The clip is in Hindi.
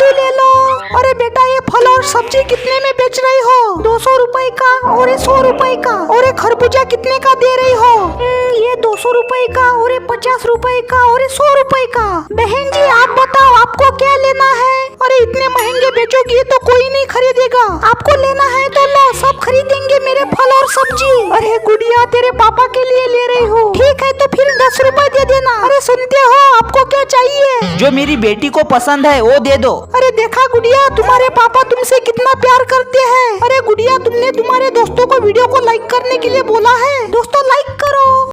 भी ले लो। अरे बेटा ये फल और सब्जी कितने में बेच रही हो? 200 रुपए का और ये 100 रुपए का। और ये खरबूजा कितने का दे रही हो? ये 200 रुपए का और ये 50 रुपए का और ये 100 रुपए का। बहन जी आप बताओ आपको क्या लेना है? अरे इतने महंगे बेचोगी तो कोई नहीं खरीदेगा। आपको लेना है तो लो, सब खरीदेंगे मेरे फल और सब्जी। अरे गुड़िया तेरे पापा के लिए ले रही हूँ। ठीक है तो फिर 10 रुपए दे देना। अरे सुनते हो आपको क्या चाहिए? जो मेरी बेटी को पसंद है वो दे दो। अरे देखा गुड़िया तुम्हारे पापा तुमसे कितना प्यार करते हैं। अरे गुड़िया तुमने तुम्हारे दोस्तों को वीडियो को लाइक करने के लिए बोला है। दोस्तों लाइक करो।